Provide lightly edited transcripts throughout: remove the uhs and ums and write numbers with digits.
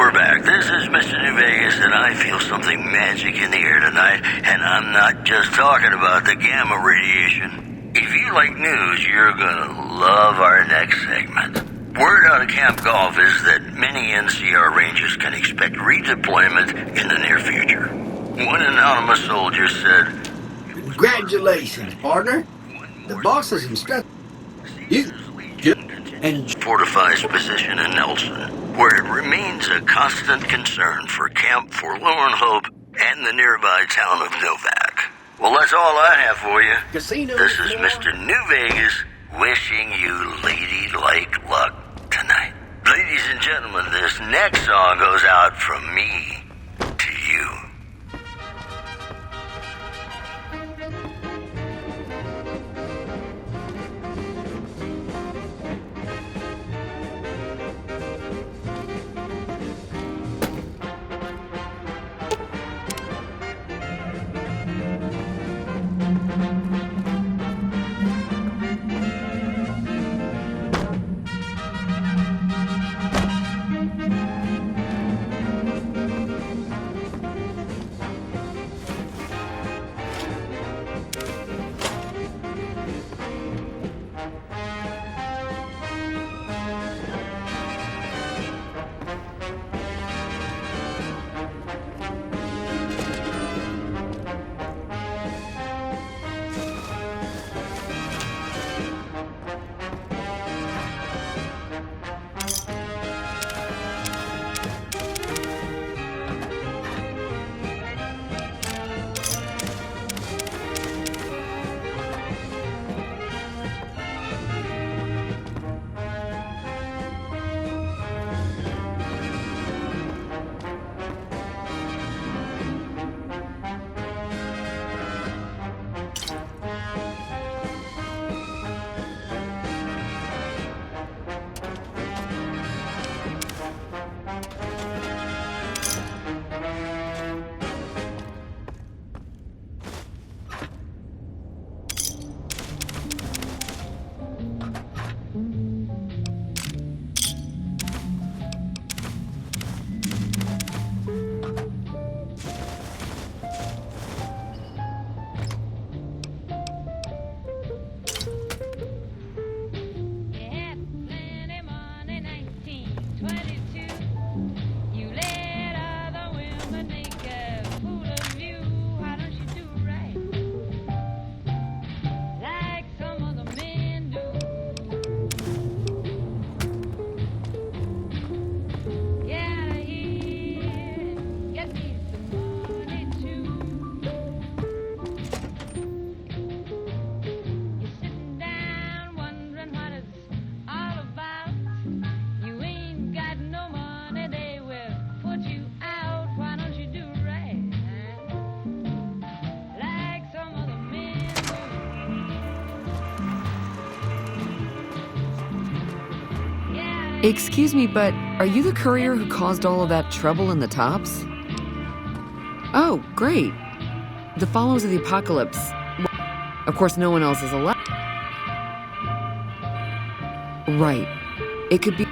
we're back. This is Mr. New Vegas, and I feel something magic in the air tonight, and I'm not just talking about the gamma radiation. If you like news, you're gonna love our next segment. Word out of Camp Golf is that many NCR Rangers can expect redeployment in the near future. One anonymous soldier said, "Congratulations, partner. The boss has instructed you and fortifies position in Nelson, where it remains a constant concern for Camp Forlorn Hope and the nearby town of Novak. Well, that's all I have for you. casino. This is Mr. New Vegas wishing you ladylike luck tonight. Ladies and gentlemen, this next song goes out from me to you. Excuse me, but are you the courier who caused all of that trouble in the tops? Oh, great. The follows of the apocalypse. Of course, no one else is allowed. Right. It could be...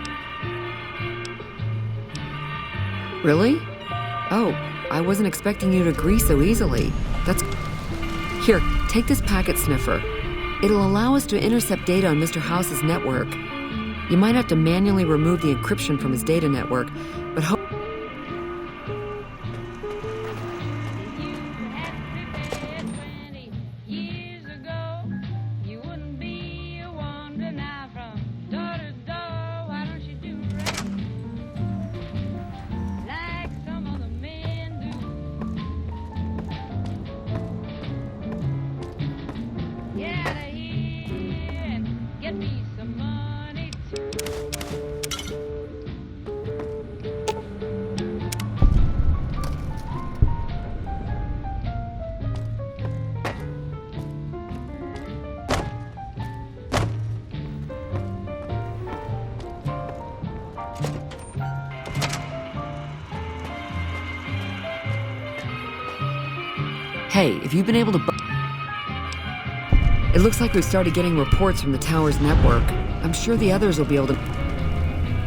Really? Oh, I wasn't expecting you to agree so easily. That's... Here, take this packet sniffer. It'll allow us to intercept data on Mr. House's network. You might have to manually remove the encryption from his data network, but hey, if you've been able to... It looks like we've started getting reports from the tower's network. I'm sure the others will be able to...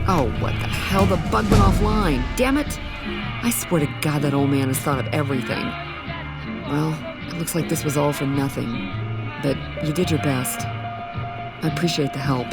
Oh, what the hell? The bug went offline. Damn it! I swear to God that old man has thought of everything. Well, it looks like this was all for nothing. But you did your best. I appreciate the help.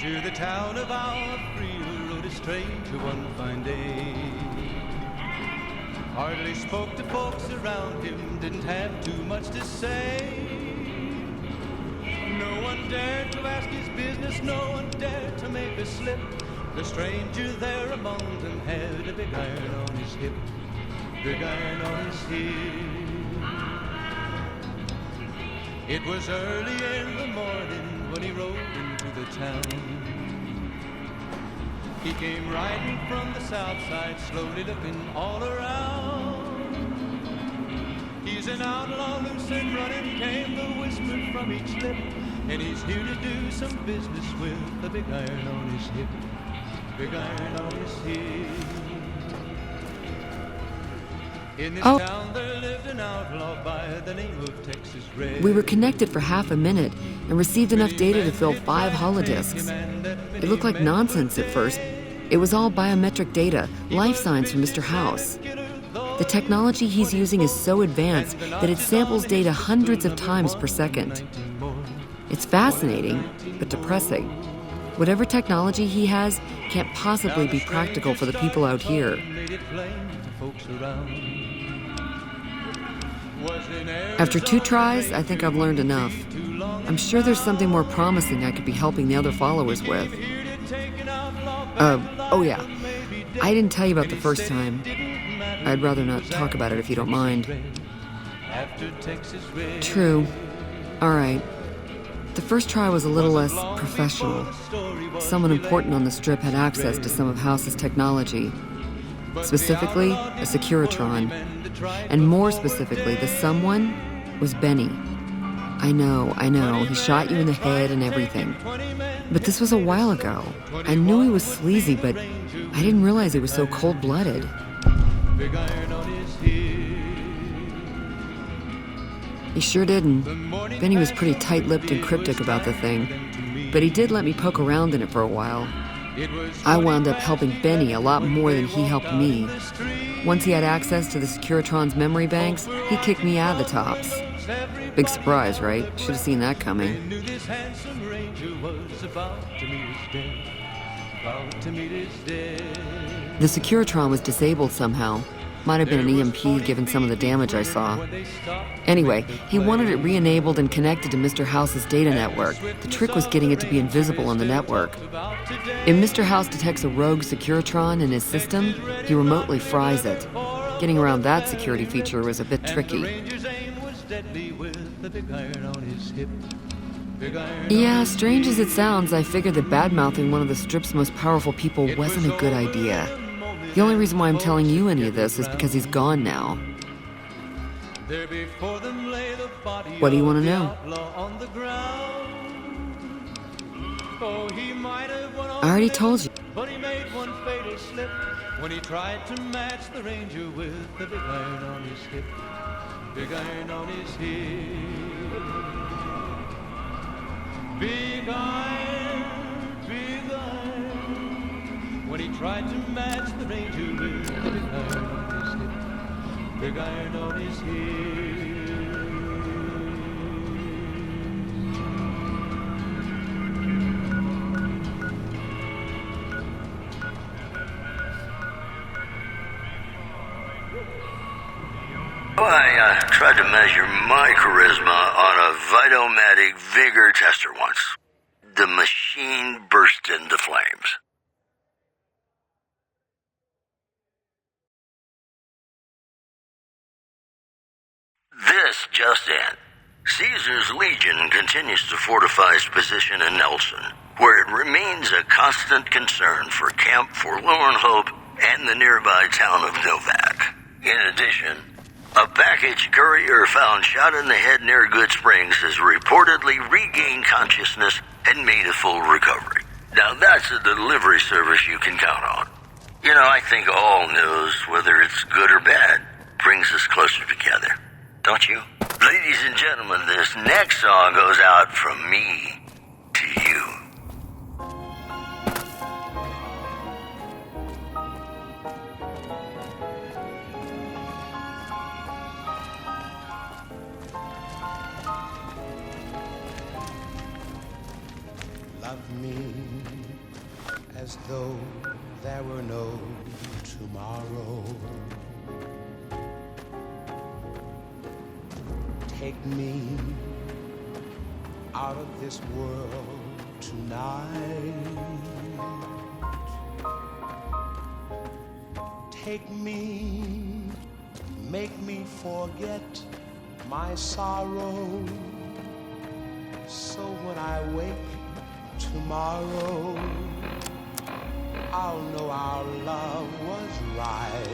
To the town of Alfredo rode a stranger one fine day. Hardly spoke to folks around him, didn't have too much to say. No one dared to ask his business, no one dared to make a slip. The stranger there among them had a big iron on his hip, big iron on his hip. It was early in the morning when he rode into the town. He came riding from the south side, slowly looking all around. He's an outlaw, loose and running, came the whisper from each lip. And he's here to do some business with a big iron on his hip, big iron on his hip. In this town there lived an outlaw by the name of Texas Red. We were connected for half a minute and received enough data to fill 5 holodisks. It looked like nonsense at first. It was all biometric data, life signs from Mr. House. The technology he's using is so advanced that it samples data hundreds of times per second. It's fascinating, but depressing. Whatever technology he has can't possibly be practical for the people out here. After 2 tries, I think I've learned enough. I'm sure there's something more promising I could be helping the other followers with. Oh yeah, I didn't tell you about the first time. I'd rather not talk about it if you don't mind. True. All right. The first try was a little less professional. Someone important on the Strip had access to some of House's technology. Specifically, a Securitron. And more specifically, the someone was Benny. I know, he shot you in the head and everything. But this was a while ago. I knew he was sleazy, but I didn't realize he was so cold-blooded. He sure didn't. Benny was pretty tight-lipped and cryptic about the thing, but he did let me poke around in it for a while. I wound up helping Benny a lot more than he helped me. Once he had access to the Securitron's memory banks, he kicked me out of the tops. Big surprise, right? Should have seen that coming. The Securitron was disabled somehow. Might have been an EMP given some of the damage I saw. Anyway, he wanted it re-enabled and connected to Mr. House's data network. The trick was getting it to be invisible on the network. If Mr. House detects a rogue Securitron in his system, he remotely fries it. Getting around that security feature was a bit tricky. Yeah, strange as it sounds, I figured that bad-mouthing one of the Strip's most powerful people wasn't a good idea. The only reason why I'm telling you any of this is because he's gone now. What do you want to know? I already told you. But he made one fatal slip when he tried to match the ranger with the big iron on his hip, big iron on his hip. Big iron, when he tried to match the ranger with the big iron on his hip, big iron on his hip. I tried to measure my charisma on a Vitomatic vigor tester once. The machine burst into flames. This just in. Caesar's Legion continues to fortify its position in Nelson, where it remains a constant concern for Camp Forlorn Hope and the nearby town of Novak. In addition, a package courier found shot in the head near Good Springs has reportedly regained consciousness and made a full recovery. Now that's a delivery service you can count on. You know, I think all news, whether it's good or bad, brings us closer together. Don't you? Ladies and gentlemen, this next song goes out from me to you. Love me as though there were no tomorrow. Take me out of this world tonight. Take me, make me forget my sorrow. So when I wake tomorrow, I'll know our love was right.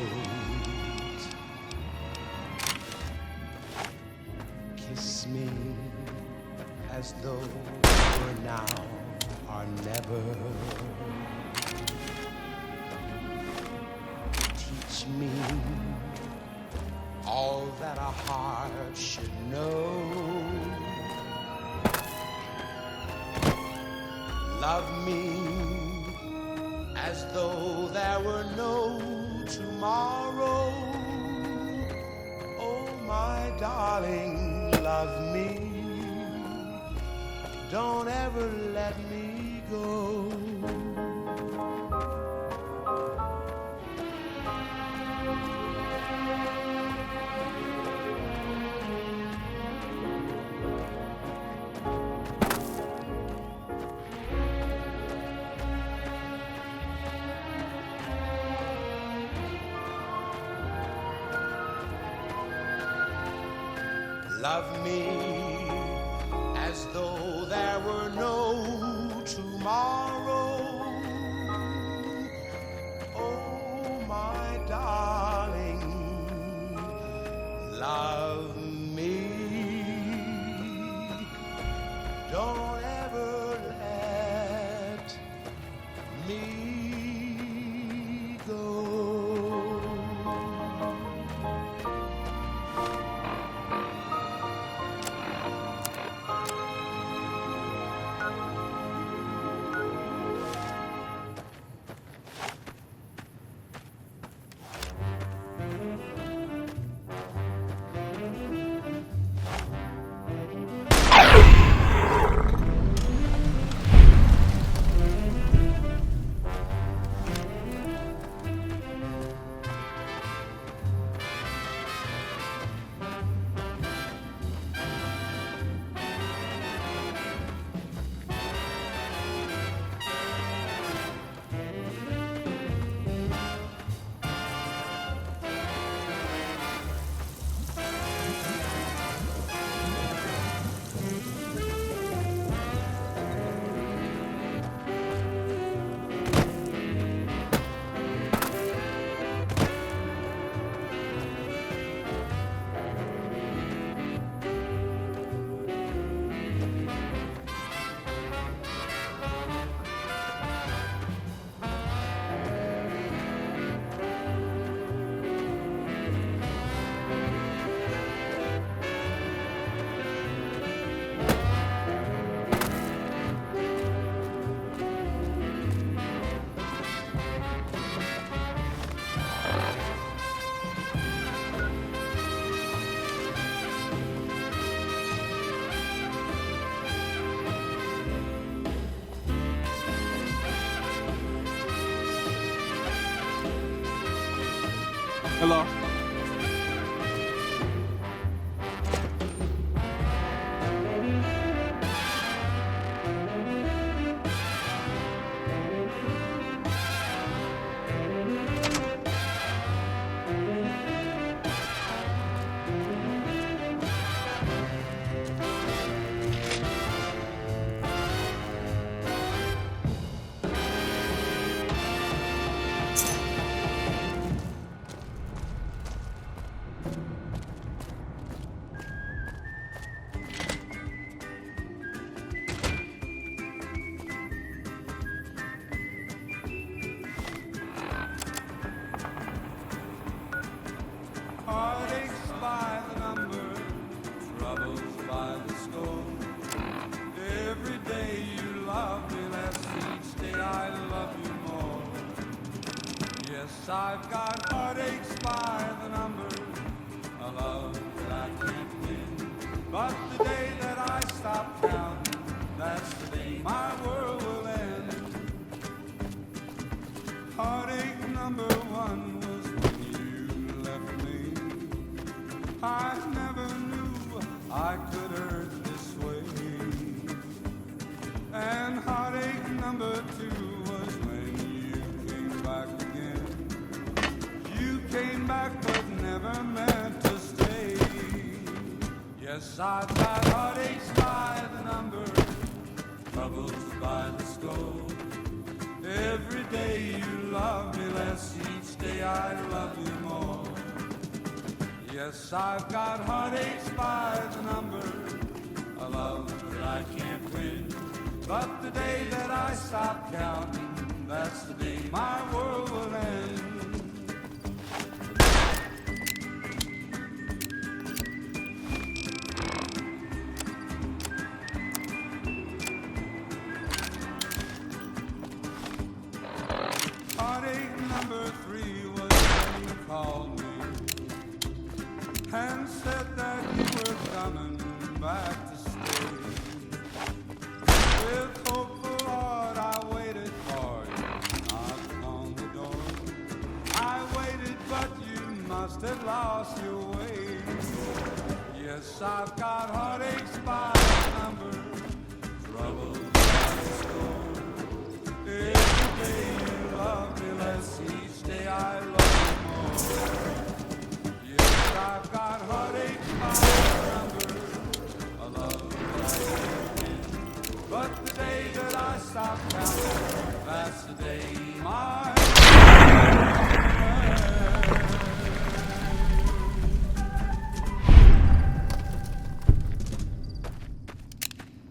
Kiss me as though we're now or never. Teach me all that a heart should know. Love me as though there were no tomorrow. Oh, my darling, love me. Don't ever let me go. Love me as though there were no tomorrow. Oh, my darling, love me. Don't ever let me go. Hello. Yes, I've got heartaches by the number, a love that I can't win. But the day that I stop counting, that's the day my world will end. Heartache number one was when you left me. I never knew I could hurt this way. And heartache number two was when you came back again. You came back but never meant to stay. Yes, I've got heartaches by the number, troubles by the score. Every day you love me less, each day I love you more. Yes, I've got heartaches by the number, a love that I can't win. But the day that I stop counting, that's the day my world will end. Heartache number three was when you called me and said that you were coming back to stay. With hopeful heart I waited for you, knocked on the door. I waited but you must have lost your way. Yes, I've got heartaches by the number, troubles by the score. Every day you love me less, each day I love you more. Yes, I've got heartaches by the number, a love that I can't win. But the day that I stop counting, that's the day my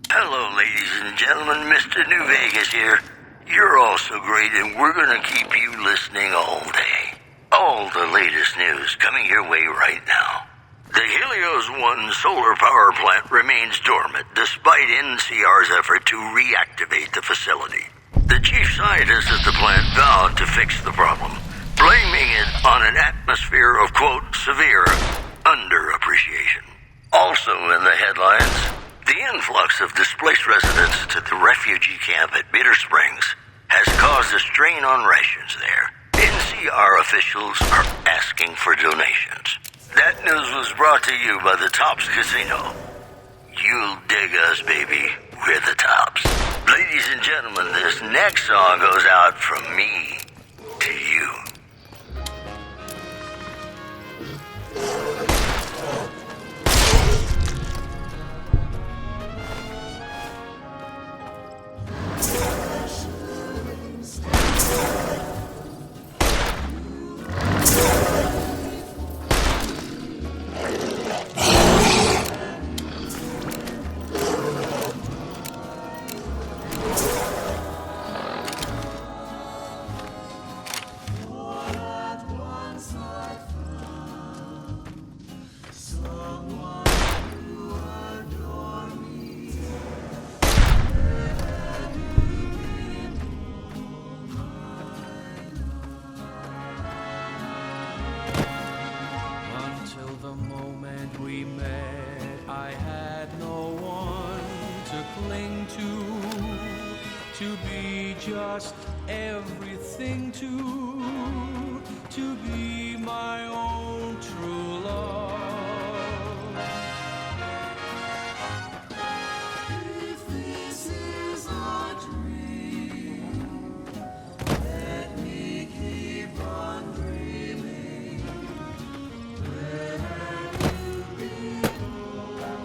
Hello, ladies and gentlemen. Mr. New Vegas here. You're all so great, and we're going to keep you listening all day. All the latest news coming your way right now. The Helios 1 solar power plant remains dormant despite NCR's effort to reactivate the facility. The chief scientist at the plant vowed to fix the problem, blaming it on an atmosphere of, quote, severe underappreciation. Also in the headlines, the influx of displaced residents to the refugee camp at Bitter Springs has caused a strain on rations there. NCR officials are asking for donations. That news was brought to you by the Tops Casino. You'll dig us, baby. We're the Tops. Ladies and gentlemen, this next song goes out from me to you. To be just everything to be my own true love. If this is a dream, let me keep on dreaming. Let you be my love.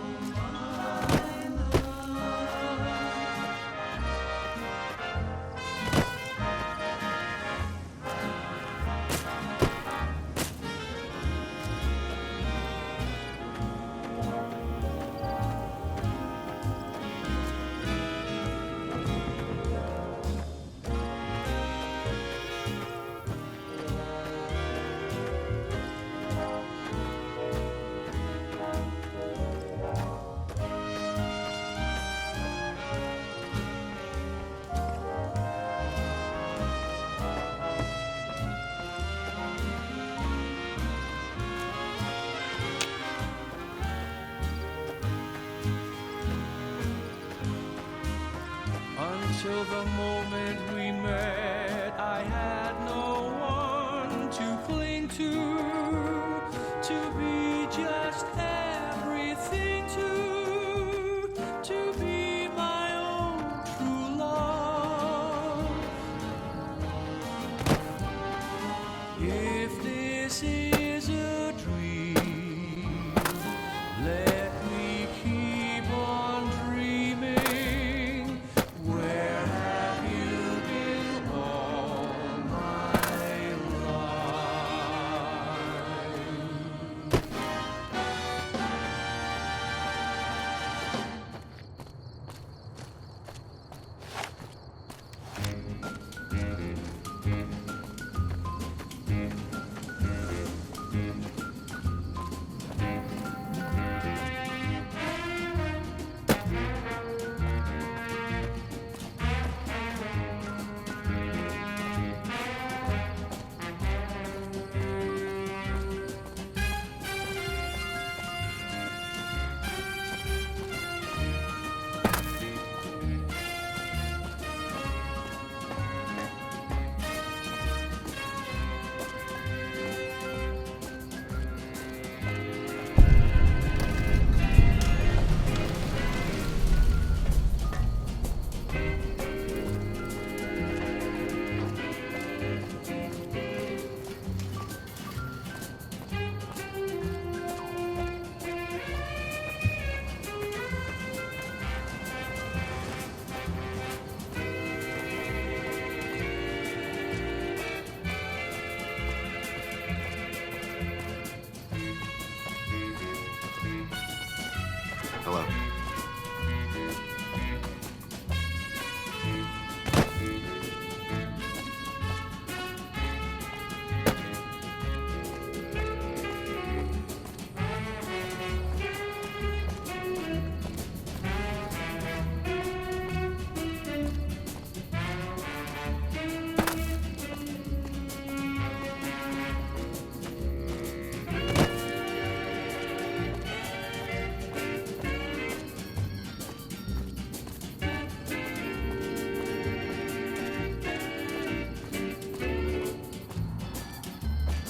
Till the moment we met, I had no one to cling to be just everything to be my own true love. If this is a dream, let me keep on dreaming. Where have you been all my life? Hello.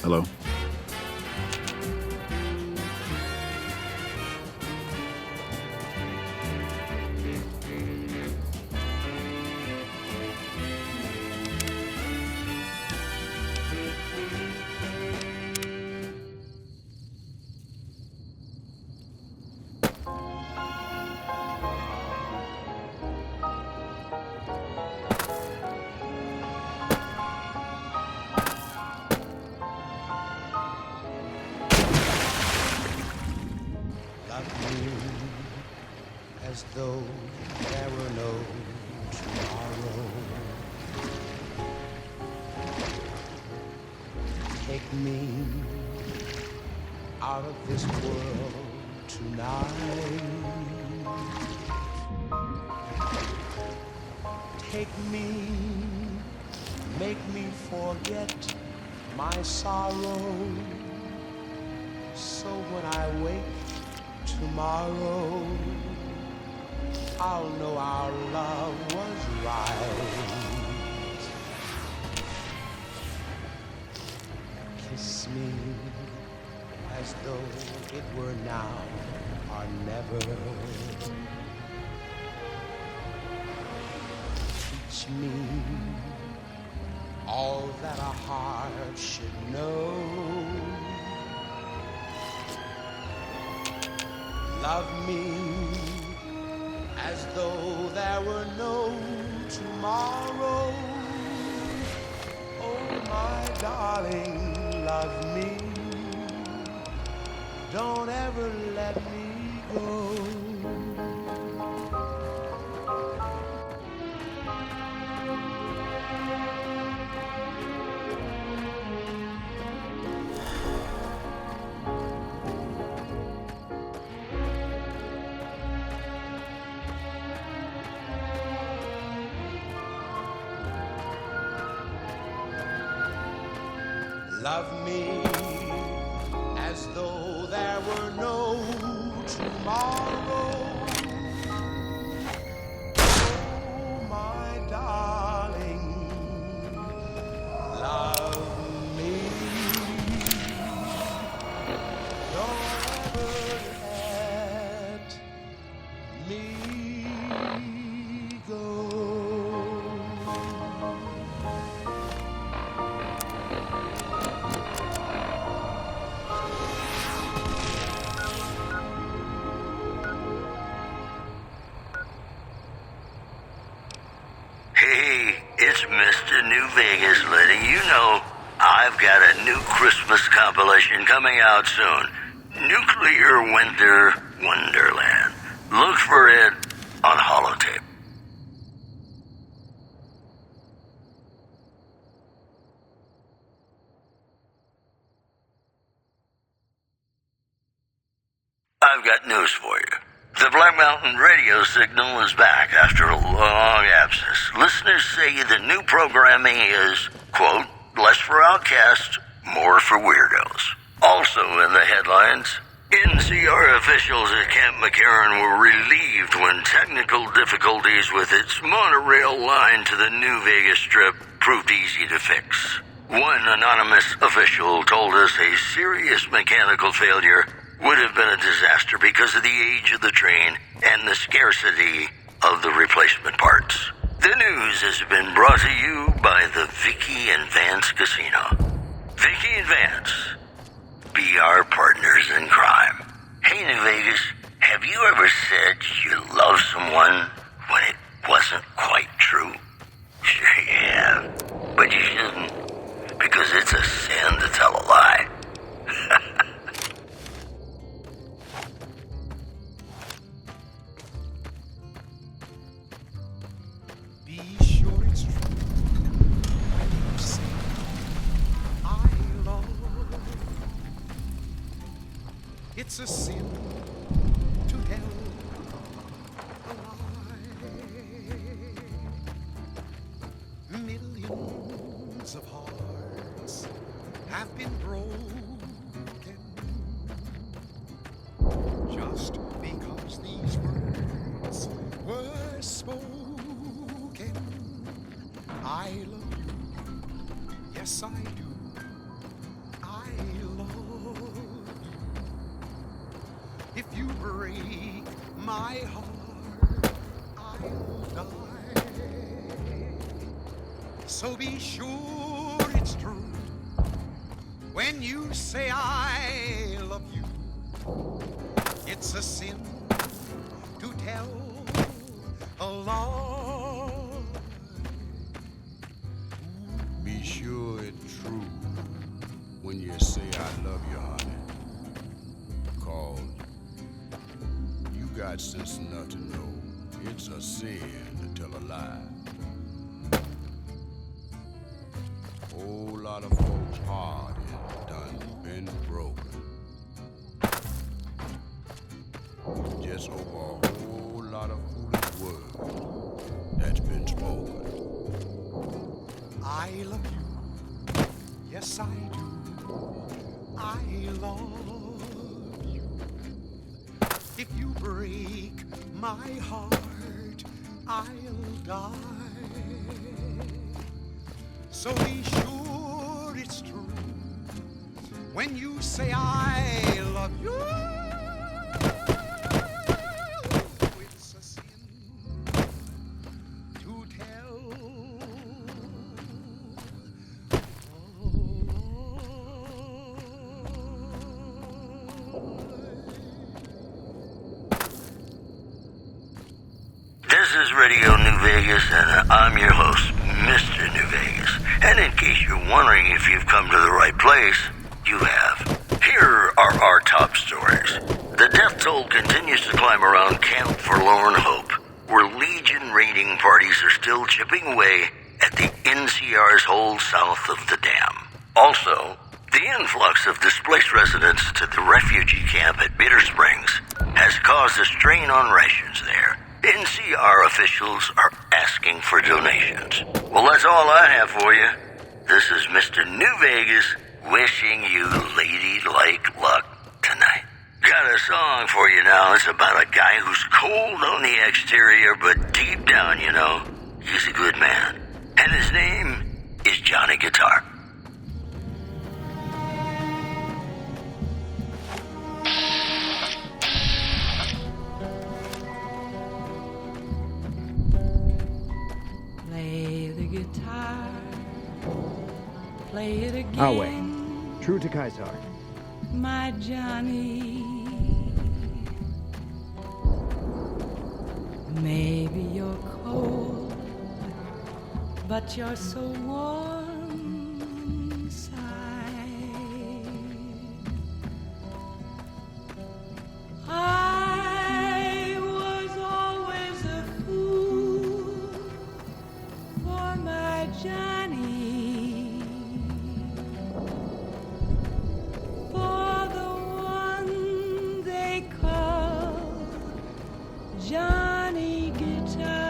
Hello. Love me as though there were no tomorrow. Take me out of this world tonight. Take me, make me forget my sorrow. So when I wake tomorrow, I'll know our love was right. Kiss me as though it were now or never. Teach me all that a heart should know. Love me as though there were no tomorrow. Oh, my darling, love me. Don't ever let me go. Love me as though there were no tomorrow. Oh, my It's Mr. New Vegas letting you know I've got a new Christmas compilation coming out soon. Nuclear Winter Wonderland. Look for it on holotape. I've got news for you. The Black Mountain radio signal is back after a long absence. Listeners say the new programming is, quote, less for outcasts, more for weirdos. Also in the headlines, NCR officials at Camp McCarran were relieved when technical difficulties with its monorail line to the New Vegas Strip proved easy to fix. One anonymous official told us a serious mechanical failure would have been a disaster because of the age of the train and the scarcity of the replacement parts. The news has been brought to you by the Vicky and Vance Casino. Vicky and Vance, be our partners in crime. Hey, New Vegas, have you ever said you love someone when it wasn't quite true? Sure you have, but you shouldn't, because it's a sin to tell a lie. Be sure it's true when you say I love. It's a sin to tell a lie. Millions of hearts have been broken just because these words were spoken. I love you, yes I do, I love you. If you break my heart, I'll die. So be sure it's true when you say I love you. It's a sin to tell a lie. Be sure it's true when you say I love you, honey. 'Cause you got sense enough to know it's a sin to tell a lie. Whole lot of folks' heart is done been broken. Just over a whole lot of foolish words that's been spoken. I love you, yes I do, I love you. If you break my heart, I'll die. So be sure it's true when you say I love you. It's a sin to tell. This is Radio New Vegas, and I'm your host, Mr. New Vegas. And in case you're wondering if you've come to the right place, you have. Here are our top stories. The death toll continues to climb around Camp Forlorn Hope, where Legion raiding parties are still chipping away at the NCR's hold south of the dam. Also, the influx of displaced residents to the refugee camp at Bitter Springs has caused a strain on rations there. NCR officials are asking for donations. Well, that's all I have for you. This is Mr. New Vegas wishing you ladylike luck tonight. Got a song for you now. It's about a guy who's cold on the exterior, but deep down, you know, he's a good man. And his name is Johnny Guitar. Play the guitar, play it again. Our way. True to Kaisar. My Johnny. Maybe you're cold, but you're so warm inside. I was always a fool for my Johnny, for the one they call Johnny Guitar.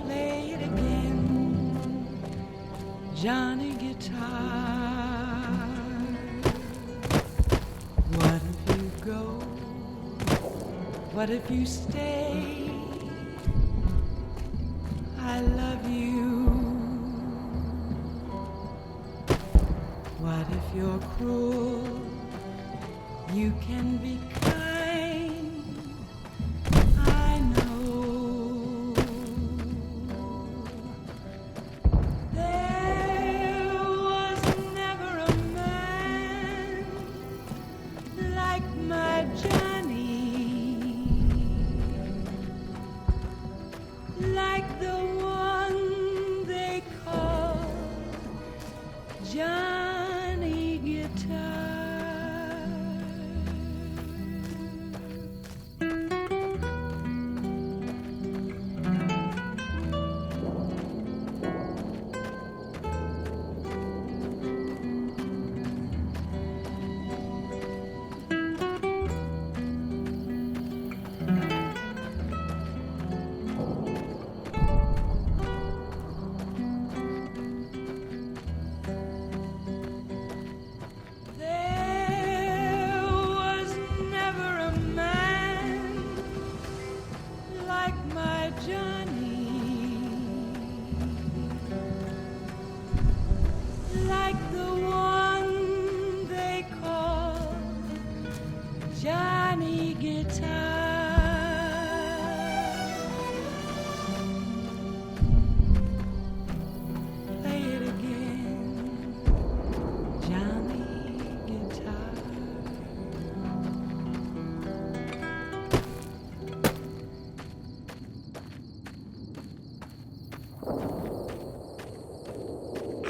Play it again, Johnny Guitar. What if you go? What if you stay? I love you. What if you're cruel? You can be kind, I know. There was never a man like my Johnny, like the one they call Johnny Guitar. There was never a man like my Johnny, like the one they call Johnny Guitar. Play it again, Johnny Guitar.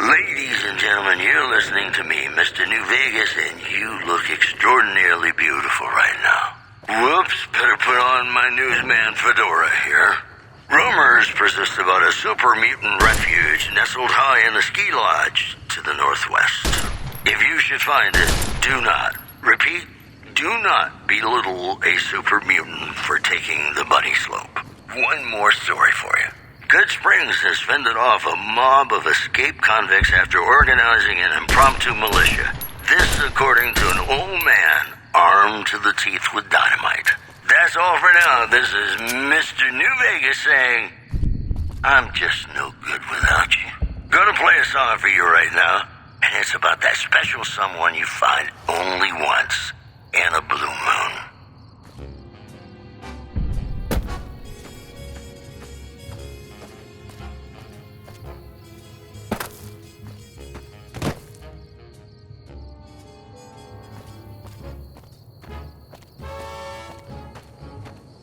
Ladies and gentlemen, you're listening to me, Mr. New Vegas, and you look extraordinarily beautiful right now. Whoops, better put on my newsman fedora here. Rumors persist about a super mutant refuge nestled high in a ski lodge to the northwest. If you should find it, do not, repeat, do not belittle a super mutant for taking the bunny slope. One more story for you. Good Springs has fended off a mob of escaped convicts after organizing an impromptu militia. This according to an old man armed to the teeth with dynamite. That's all for now. This is Mr. New Vegas saying, I'm just no good without you. Gonna play a song for you right now, and it's about that special someone you find only once in a blue moon.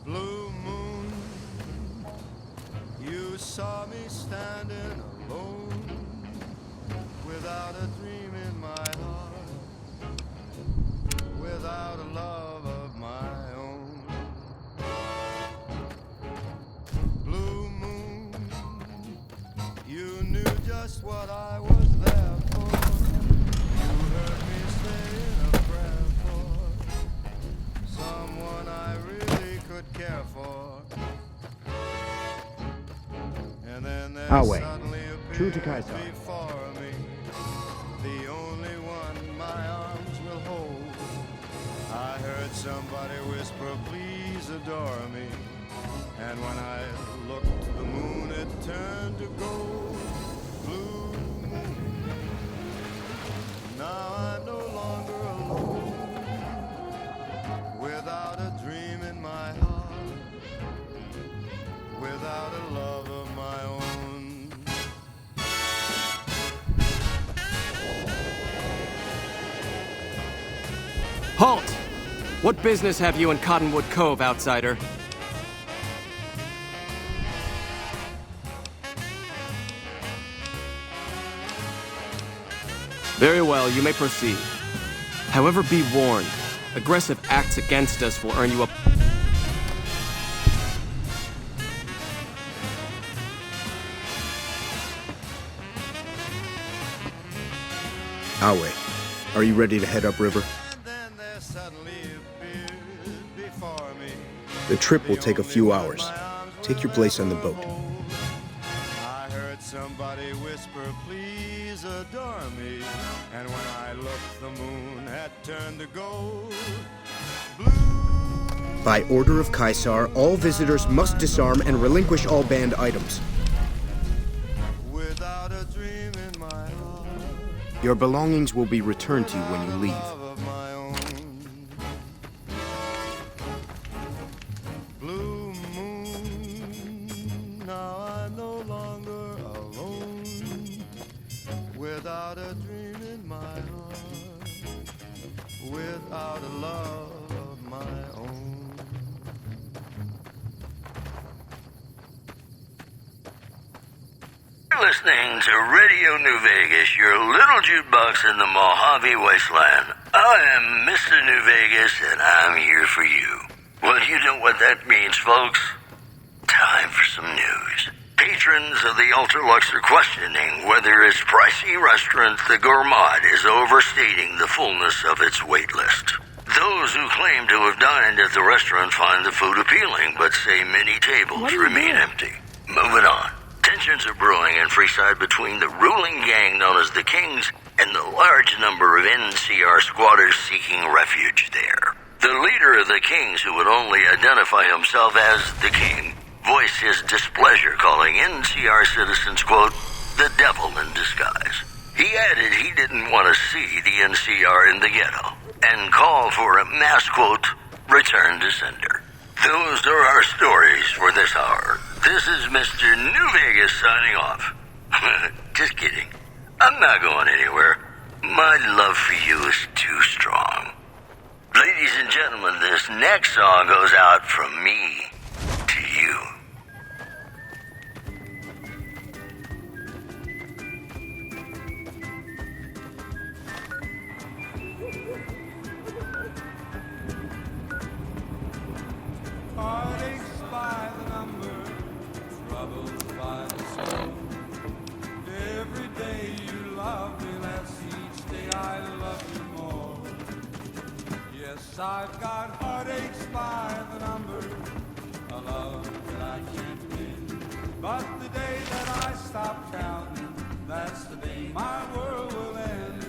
Blue moon, you saw me standing alone, without a dream in my heart, without a love of my own. Blue moon, you knew just what I was there for. You heard me say a prayer for someone I really could care for. And then there Away. suddenly True to appeared Kaisar. before me the only one my arms will hold. I heard somebody whisper, please adore me. And when I looked, the moon had turned to gold. Blue moon, now I'm no longer alone, without a dream in my heart, without a love of my own. Halt! What business have you in Cottonwood Cove, outsider? Very well, you may proceed. However, be warned. Aggressive acts against us will earn you a... Awe, are you ready to head upriver? The trip will take a few hours. Take your place on the boat. I heard somebody whisper, please adore me. And when I looked, the moon had turned to gold. By order of Caesar, all visitors must disarm and relinquish all banned items. Without a dream in my heart, Your belongings will be returned to you when you leave. love of my own. Blue moon, now I'm no longer alone. Without a dream in my heart, without a love of my own. You're listening to Radio New Vegas, your little jukebox in the Mojave Wasteland. I am Mr. New Vegas, and I'm here for you. Well, you know what that means, folks. Time for some news. Patrons of the Ultralux are questioning whether its pricey restaurant, the Gourmand, is overstating the fullness of its wait list. Those who claim to have dined at the restaurant find the food appealing, but say many tables remain empty. Moving on. Tensions are brewing in Freeside between the ruling gang known as the Kings and the large number of NCR squatters seeking refuge there. The leader of the Kings, who would only identify himself as the King, voiced his displeasure, calling NCR citizens, quote, the devil in disguise. He added he didn't want to see the NCR in the ghetto and called for a mass, quote, return to sender. Those are our stories for this hour. This is Mr. New Vegas signing off. Just kidding. I'm not going anywhere. My love for you is too strong. Ladies and gentlemen, this next song goes out from me to you. Heartaches by the number, troubles by the soul. Every day you love me less, each day I love you more. Yes, I've got heartaches by the number, a love that I can't win. But the day that I stop counting, that's the day my world will end.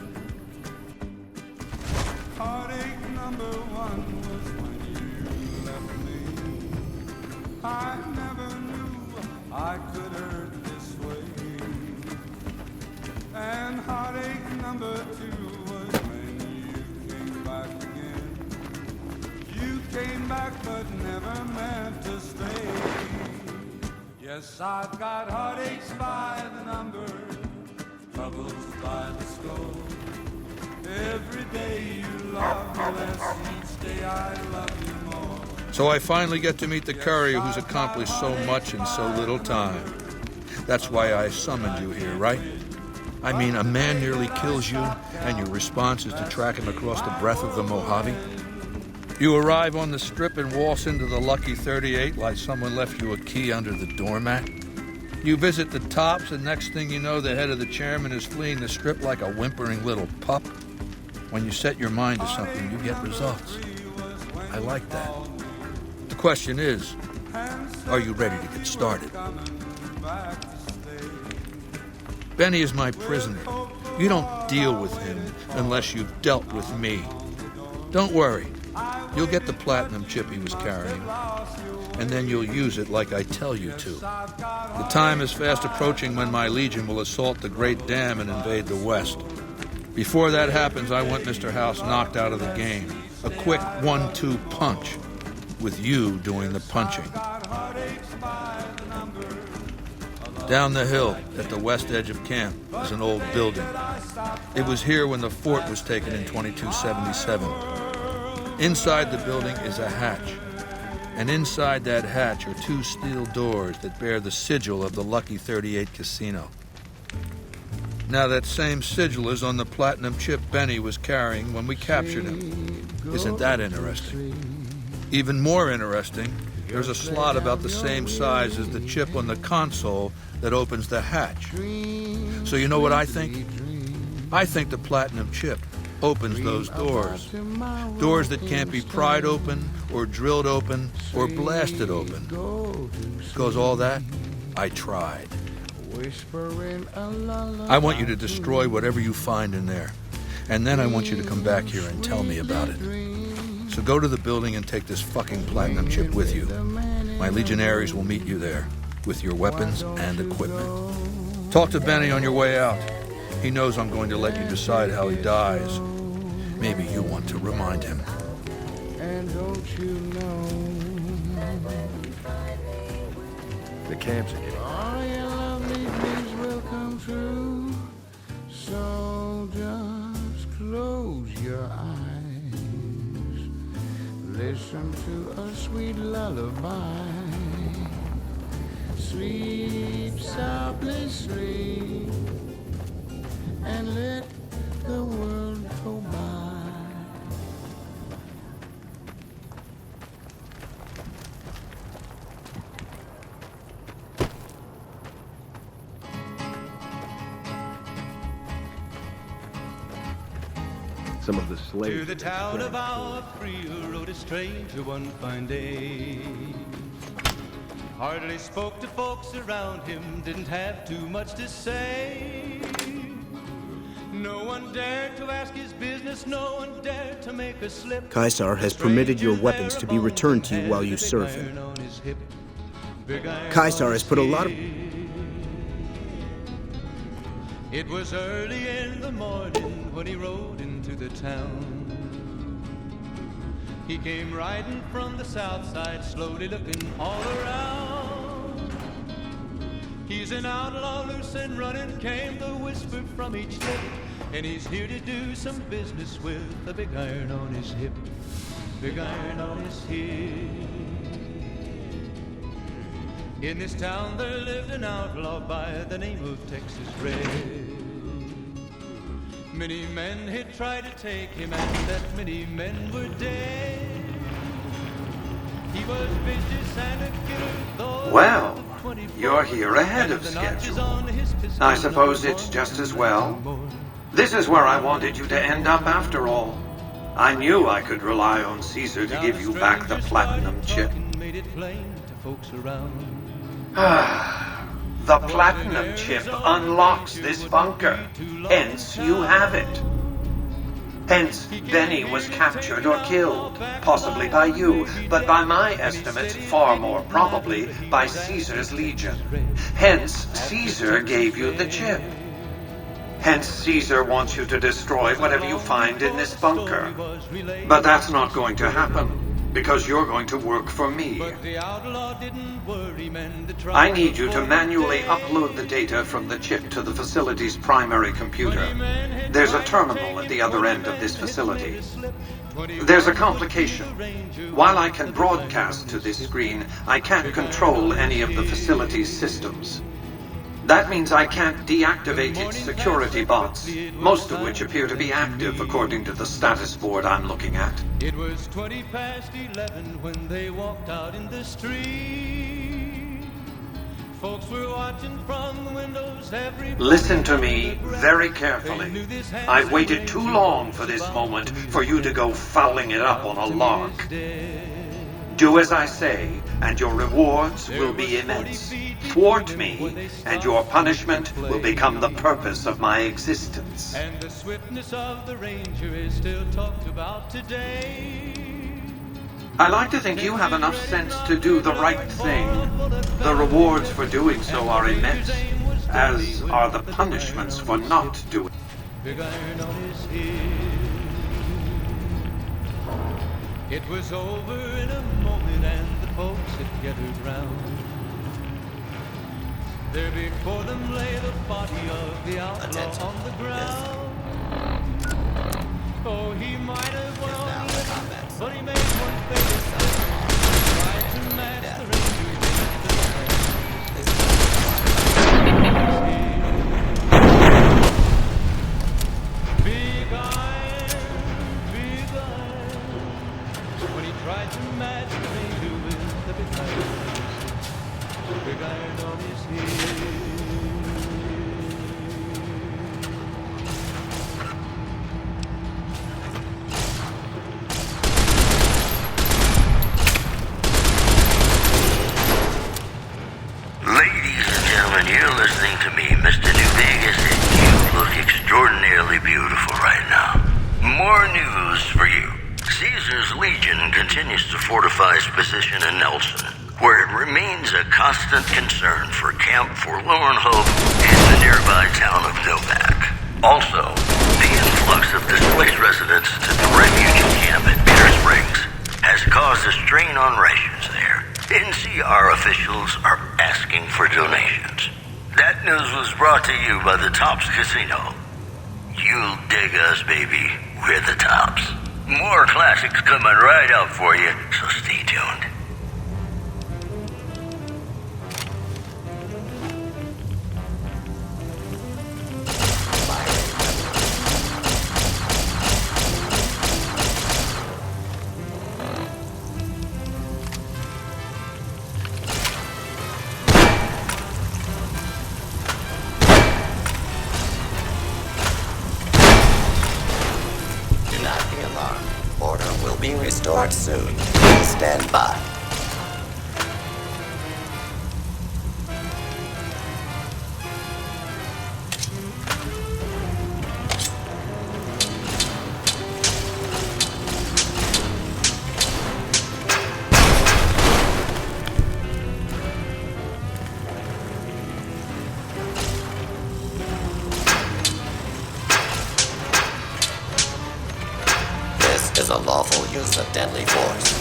Heartache number one was when you left me. I never knew I could hurt this way. And heartache number two was when you came back again. You came back but never meant to stay. Yes, I've got heartaches by the number, troubles by the score. Every day you love me less, each day I love you more. So I finally get to meet the courier who's accomplished so much in so little time. That's why I summoned you here, right? I mean, a man nearly kills you, and your response is to track him across the breadth of the Mojave? You arrive on the strip and waltz into the Lucky 38 like someone left you a key under the doormat? You visit the tops, and next thing you know, the head of the chairman is fleeing the strip like a whimpering little pup? When you set your mind to something, you get results. I like that. The question is, are you ready to get started? Benny is my prisoner. You don't deal with him unless you've dealt with me. Don't worry. You'll get the platinum chip he was carrying, and then you'll use it like I tell you to. The time is fast approaching when my legion will assault the Great Dam and invade the West. Before that happens, I want Mr. House knocked out of the game. A quick 1-2 punch, with you doing the punching. Down the hill, at the west edge of camp, is an old building. It was here when the fort was taken in 2277. Inside the building is a hatch. And inside that hatch are 2 steel doors that bear the sigil of the Lucky 38 Casino. Now that same sigil is on the platinum chip Benny was carrying when we captured him. Isn't that interesting? Even more interesting, there's a slot about the same size as the chip on the console that opens the hatch. So you know what I think? I think the platinum chip opens those doors. Doors that can't be pried open, or drilled open, or blasted open. Because all that, I tried. I want you to destroy whatever you find in there. And then I want you to come back here and tell me about it. So go to the building and take this fucking platinum chip with you. My legionaries will meet you there, with your weapons and equipment. Talk to Benny on your way out. He knows I'm going to let you decide how he dies. Maybe you want to remind him. And don't you know The camp's are getting all your lovely dreams will come true. So just close your eyes. Listen to a sweet lullaby. Sleep softly, sleep, and let the world go by. some of the slaves. To the town of our Priya rode a stranger one fine day. Hardly spoke to folks around him, didn't have too much to say. No one dared to ask his business, no one dared to make a slip. Caesar has permitted your weapons to be returned to you while you serve him. Caesar has put a lot of... It was early in the morning when he rode into the town. He came riding from the south side, slowly looking all around. He's an outlaw, loose and running, came the whisper from each lip. And he's here to do some business with a big iron on his hip. Big iron on his hip. In this town there lived an outlaw by the name of Texas Red. Many men had tried to take him, and that many men were dead. He was vicious and a killer, though. Well, you're here ahead of schedule. I suppose it's just as well. This is where I wanted you to end up after all. I knew I could rely on Caesar to give you back the platinum chip. The platinum chip unlocks this bunker. Hence, you have it. Hence, Benny was captured or killed, possibly by you, but by my estimates, far more probably by Caesar's legion. Hence, Caesar gave you the chip. Hence, Caesar wants you to destroy whatever you find in this bunker. But that's not going to happen, because you're going to work for me. I need you to manually upload the data from the chip to the facility's primary computer. There's a terminal at the other end of this facility. There's a complication. While I can broadcast to this screen, I can't control any of the facility's systems. That means I can't deactivate its security bots, most of which appear to be active according to the status board I'm looking at. It was 11 when they walked out in the street. Folks were watching from the windows every... Listen to me very carefully. I've waited too long for this moment for you to go fouling it up on a lark. Do as I say, and your rewards will be immense. Thwart me, and your punishment will become the purpose of my existence. And the swiftness of the ranger is still talked about today. I like to think you have enough sense to do the right thing. The rewards for doing so are immense, as are the punishments for not doing. Big iron on his head. It was over in a moment, and the folks had gathered round. There before them lay the body of the outlaw on the ground. Oh, he might have won living, but he made one fatal mistake. Tried to match the ranger with the big iron on his heel. Ladies and gentlemen, you're listening to me, Mr. New Vegas, and you look extraordinarily beautiful right now. More news for you. Caesar's Legion continues to fortify its position in Nelson, where it remains a constant concern for Camp Forlorn Hope and the nearby town of Novak. Also, the influx of displaced residents to the refugee camp at Bitter Springs has caused a strain on rations there. NCR officials are asking for donations. That news was brought to you by the Tops Casino. You'll dig us, baby. We're the Tops. More classics coming right up for you, so stay tuned. Do not be alarmed. Order will be restored soon. Please stand by. This is a lawful use of deadly force.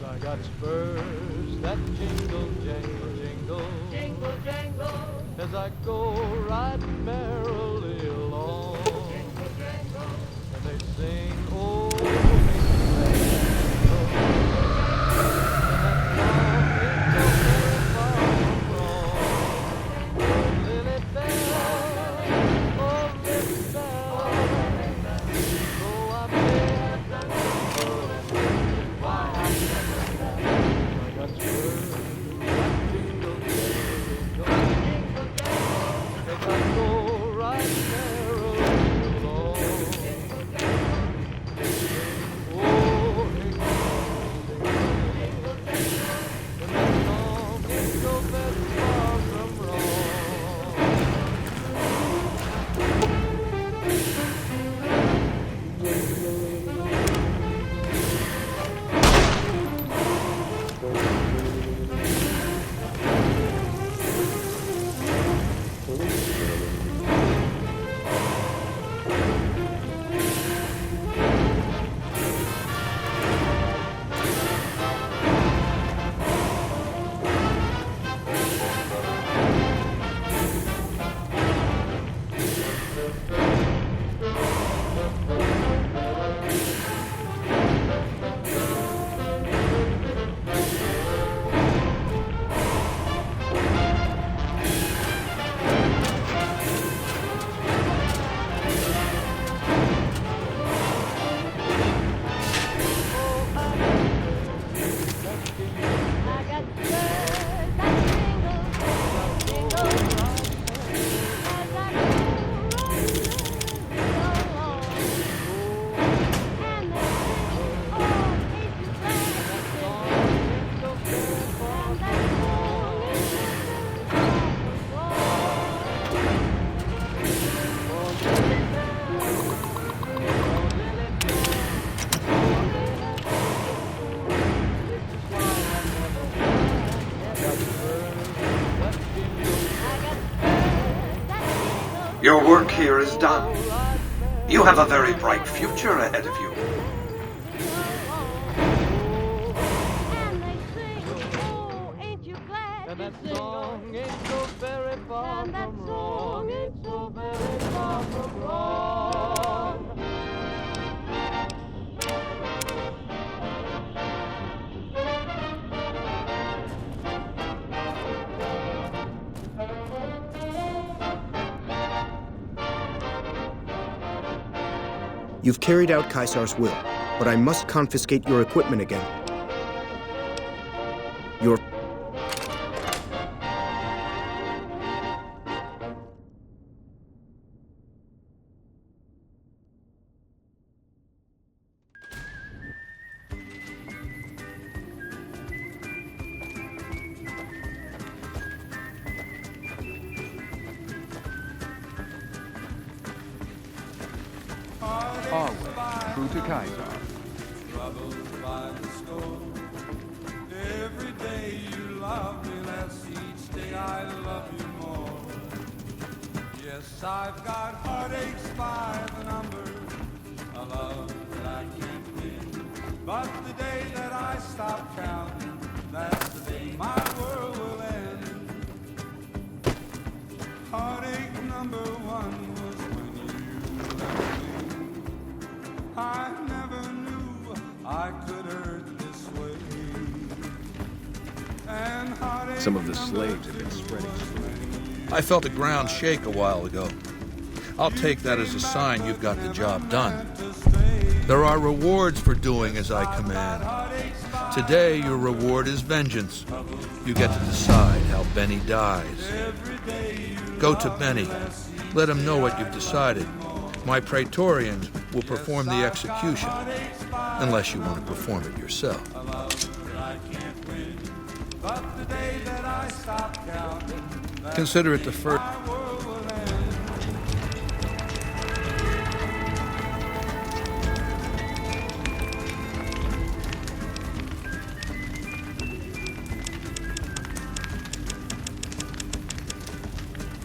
I got spurs that jingle, jangle, jingle, jingle, jangle, as I go riding merrily along. Jingle, jangle, and they sing, oh, Your work here is done. You have a very bright future ahead of you. And that song ain't so very far from wrong. Ain't so very far from wrong. You've carried out Caesar's will, but I must confiscate your equipment again. Your... Always true to Caesar. Every day you love me less, each day I love you more. Yes, I've got heartaches by the number, a love that I can't win. But the day that I stop counting, that's the day my world will end. Heartache number one was when you left me. I never knew I could hurt this way. And Some of the slaves have been spreading. I felt the ground shake a while ago. I'll take that as a sign you've got the job done. There are rewards for doing as I command. Today, your reward is vengeance. You get to decide how Benny dies. Go to Benny. Let him know what you've decided. My Praetorians will perform the execution, unless you want to perform it yourself. Consider it the first...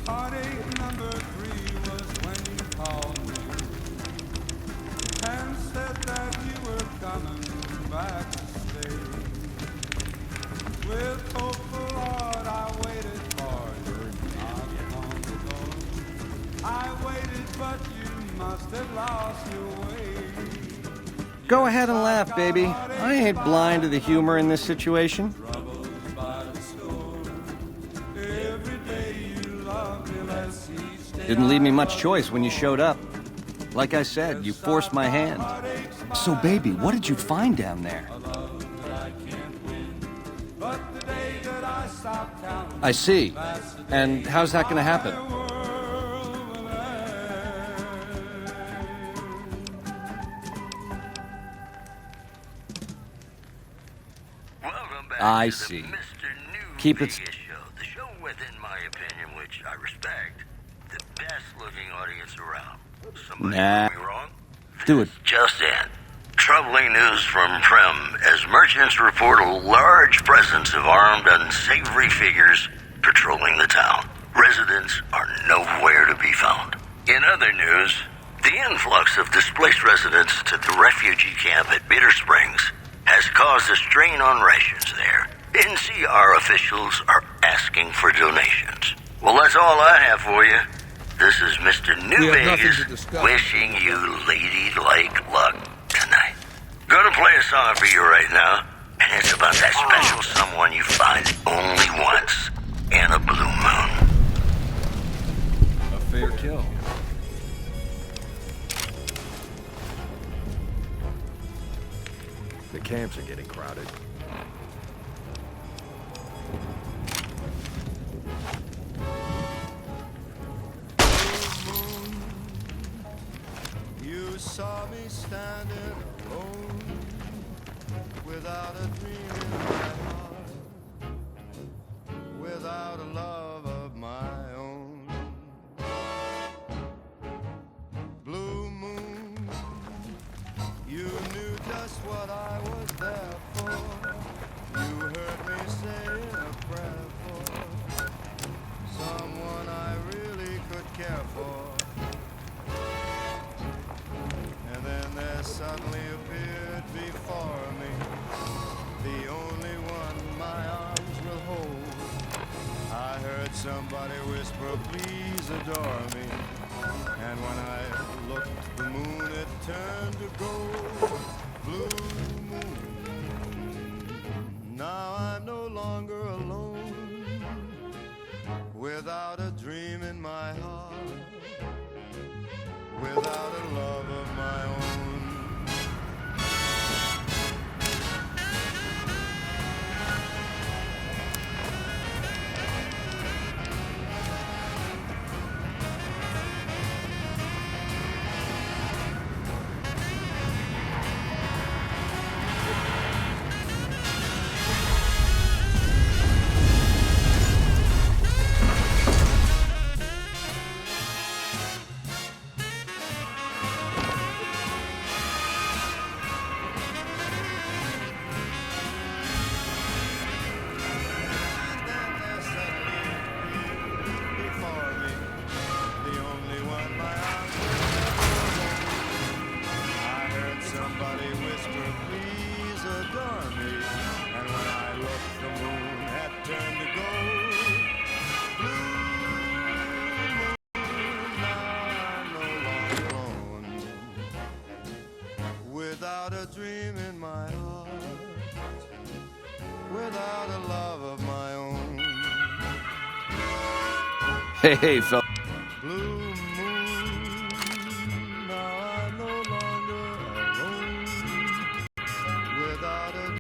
heartache number three was when you called me and said that you were coming back to stay. With hopeful heart I waited for you, knock on the door. I waited, but you must have lost your way. Go ahead and laugh, baby. I ain't blind to the humor in this situation. Didn't leave me much choice when you showed up. Like I said, you forced my hand. So, baby, what did you find down there? I see. And how's that going to happen? I see. Keep it... The show with, in my opinion, which I respect, the best-looking audience around. Somebody Nah. me wrong? Do it. Just in. Troubling news from Prem as merchants report a large presence of armed, unsavory figures patrolling the town. Residents are nowhere to be found. In other news, the influx of displaced residents to the refugee camp at Bitter Springs has caused a strain on rations there. NCR officials are asking for donations. Well, that's all I have for you. This is Mr. New We have nothing Vegas to discuss. wishing you ladylike luck tonight. Gonna play a song for you right now, and it's about that special someone you find only once in a blue moon. A fair kill. The camps are getting crowded. standing alone without a dream in my heart, without a love of my own. Blue moon, you knew just what I was there for. You heard me say a prayer for someone I really could care for. And then there suddenly appeared before me the only one my arms will hold. I heard somebody whisper, please adore me. And when I looked, the moon had turned to gold. Blue moon, now I'm no longer alone, without a dream in my heart, without a love of my own. Somebody whisper, please adore me. And when I looked, the moon had turned to gold. Blue moon, now I'm no longer alone, without a dream in my heart, without a love of my own. Hey, fella.